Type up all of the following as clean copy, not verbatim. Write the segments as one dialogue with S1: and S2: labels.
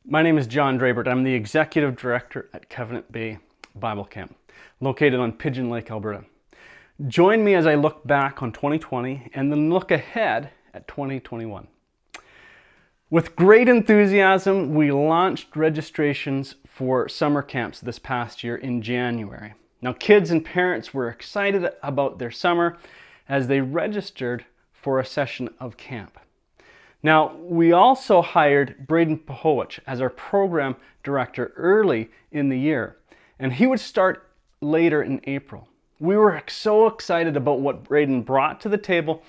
S1: My name is John Drabert. I'm the Executive Director at Covenant Bay Bible Camp, located on Pigeon Lake, Alberta. Join me as I look back on 2020 and then look ahead at 2021. With great enthusiasm, we launched registrations for summer camps this past year in January. Now, kids and parents were excited about their summer as they registered for a session of camp. Now, we also hired Braden Pahowich as our program director early in the year, and he would start later in April. We were so excited about what Braden brought to the table,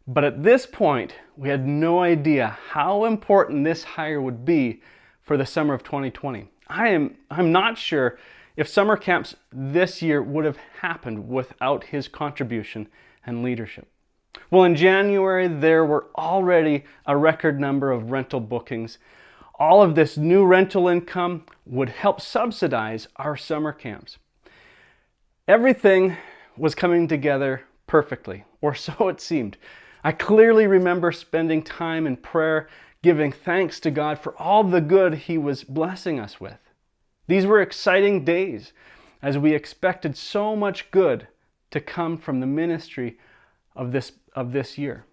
S1: but at this point, we had no idea how important this hire would be for the summer of 2020. I'm not sure if summer camps this year would have happened without his contribution and leadership. Well, in January, there were already a record number of rental bookings. All of this new rental income would help subsidize our summer camps. Everything was coming together perfectly, or so it seemed. I clearly remember spending time in prayer, giving thanks to God for all the good He was blessing us with. These were exciting days as we expected so much good to come from the ministry of this year.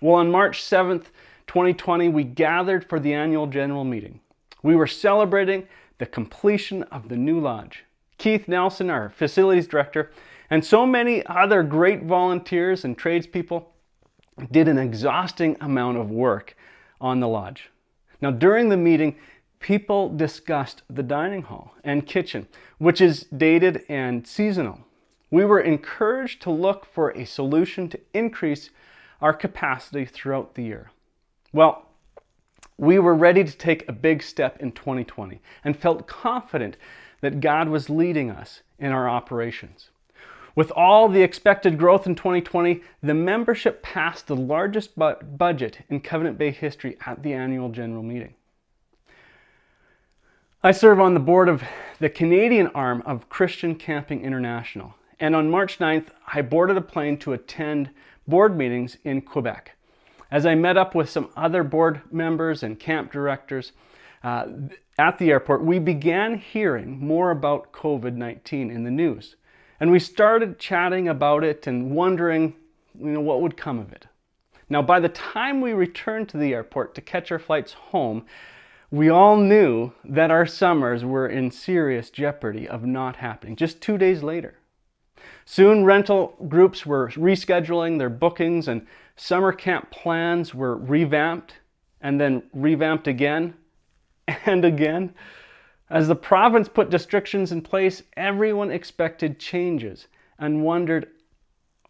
S1: Well, on March 7th, 2020, we gathered for the annual general meeting. We were celebrating the completion of the new lodge. Keith Nelson, our facilities director, and so many other great volunteers and tradespeople did an exhausting amount of work on the lodge. Now, during the meeting, people discussed the dining hall and kitchen, which is dated and seasonal. We were encouraged to look for a solution to increase our capacity throughout the year. Well, we were ready to take a big step in 2020 and felt confident that God was leading us in our operations. With all the expected growth in 2020, the membership passed the largest budget in Covenant Bay history at the annual general meeting. I serve on the board of the Canadian arm of Christian Camping International. And on March 9th, I boarded a plane to attend board meetings in Quebec. As I met up with some other board members and camp directors at the airport, we began hearing more about COVID-19 in the news. And we started chatting about it and wondering, what would come of it. Now, by the time we returned to the airport to catch our flights home, we all knew that our summers were in serious jeopardy of not happening just 2 days later. Soon, rental groups were rescheduling their bookings and summer camp plans were revamped and then revamped again and again. As the province put restrictions in place, everyone expected changes and wondered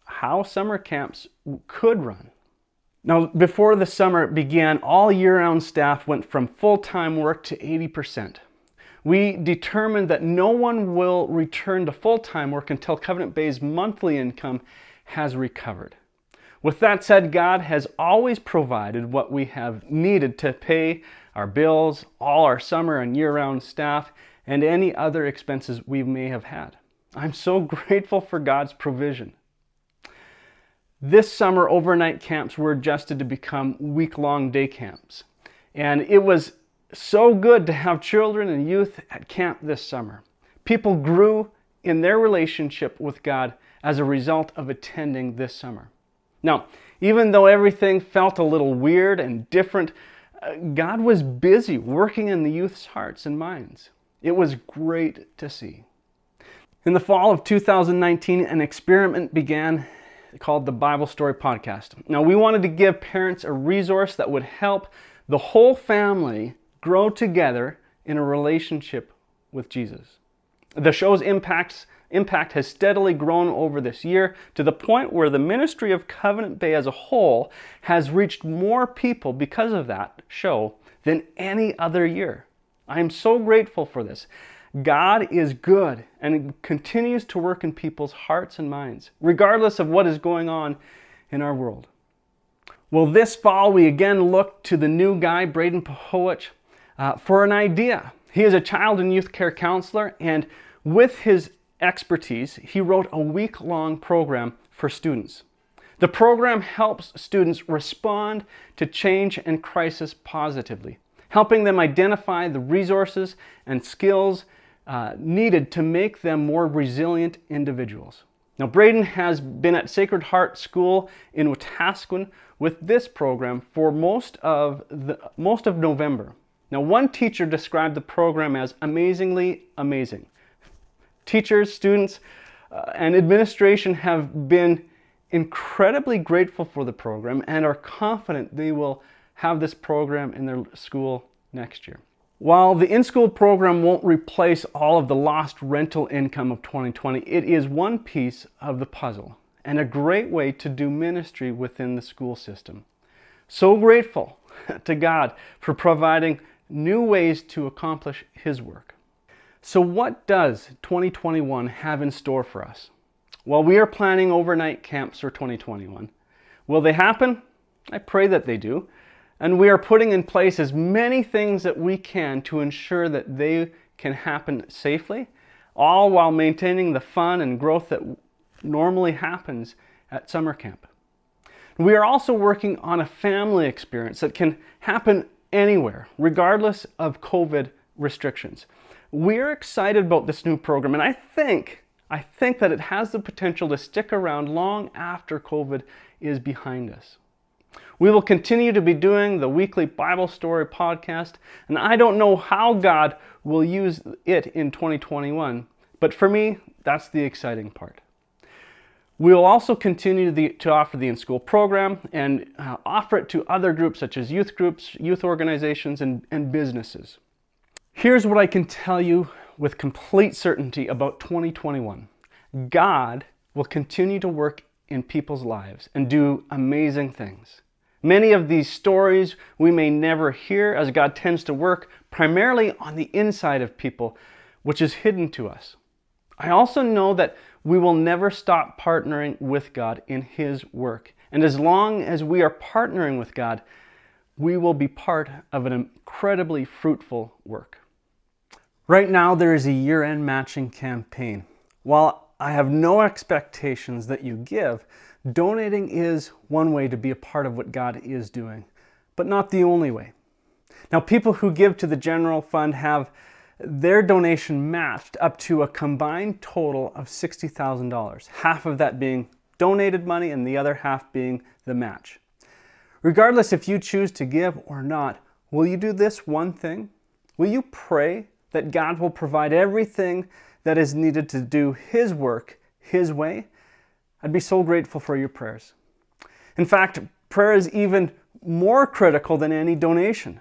S1: how summer camps could run. Now, before the summer began, all year-round staff went from full-time work to 80%. We determined that no one will return to full-time work until Covenant Bay's monthly income has recovered. With that said, God has always provided what we have needed to pay our bills, all our summer and year-round staff, and any other expenses we may have had. I'm so grateful for God's provision. This summer, overnight camps were adjusted to become week-long day camps. And it was so good to have children and youth at camp this summer. People grew in their relationship with God as a result of attending this summer. Now, even though everything felt a little weird and different, God was busy working in the youth's hearts and minds. It was great to see. In the fall of 2019, an experiment began called the Bible Story Podcast. Now, we wanted to give parents a resource that would help the whole family grow together in a relationship with Jesus. The show's impact has steadily grown over this year to the point where the ministry of Covenant Bay as a whole has reached more people because of that show than any other year. I am so grateful for this. God is good and continues to work in people's hearts and minds, regardless of what is going on in our world. Well, this fall, we again looked to the new guy, Braden Pahowich, for an idea. He is a child and youth care counselor, and with his expertise, he wrote a week-long program for students. The program helps students respond to change and crisis positively, helping them identify the resources and skills needed to make them more resilient individuals. Now, Braden has been at Sacred Heart School in Wetaskiwin with this program for most of November. Now, one teacher described the program as amazingly amazing. Teachers, students, and administration have been incredibly grateful for the program and are confident they will have this program in their school next year. While the in-school program won't replace all of the lost rental income of 2020, it is one piece of the puzzle and a great way to do ministry within the school system. So grateful to God for providing new ways to accomplish His work. So what does 2021 have in store for us? Well, we are planning overnight camps for 2021. Will they happen? I pray that they do. And we are putting in place as many things that we can to ensure that they can happen safely, all while maintaining the fun and growth that normally happens at summer camp. We are also working on a family experience that can happen anywhere, regardless of COVID restrictions. We're excited about this new program, and I think that it has the potential to stick around long after COVID is behind us. We will continue to be doing the weekly Bible story podcast, and I don't know how God will use it in 2021, but for me, that's the exciting part. We will also continue to offer the in-school program and offer it to other groups such as youth groups, youth organizations, and businesses. Here's what I can tell you with complete certainty about 2021. God will continue to work in people's lives and do amazing things. Many of these stories we may never hear, as God tends to work primarily on the inside of people, which is hidden to us. I also know that we will never stop partnering with God in His work. And as long as we are partnering with God, we will be part of an incredibly fruitful work. Right now, there is a year-end matching campaign. While I have no expectations that you give, donating is one way to be a part of what God is doing, but not the only way. Now, people who give to the general fund have their donation matched up to a combined total of $60,000, half of that being donated money and the other half being the match. Regardless if you choose to give or not, will you do this one thing? Will you pray that God will provide everything that is needed to do His work His way? I'd be so grateful for your prayers. In fact, prayer is even more critical than any donation.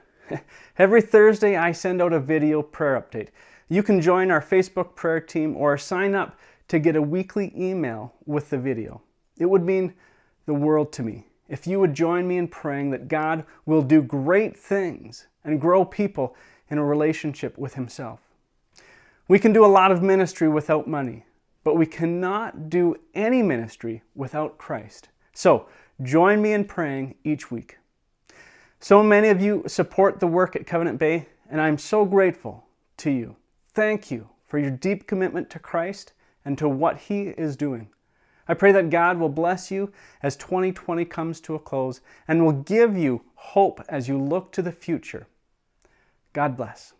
S1: Every Thursday, I send out a video prayer update. You can join our Facebook prayer team or sign up to get a weekly email with the video. It would mean the world to me if you would join me in praying that God will do great things and grow people in a relationship with Himself. We can do a lot of ministry without money, but we cannot do any ministry without Christ. So, join me in praying each week. So many of you support the work at Covenant Bay, and I'm so grateful to you. Thank you for your deep commitment to Christ and to what He is doing. I pray that God will bless you as 2020 comes to a close and will give you hope as you look to the future. God bless.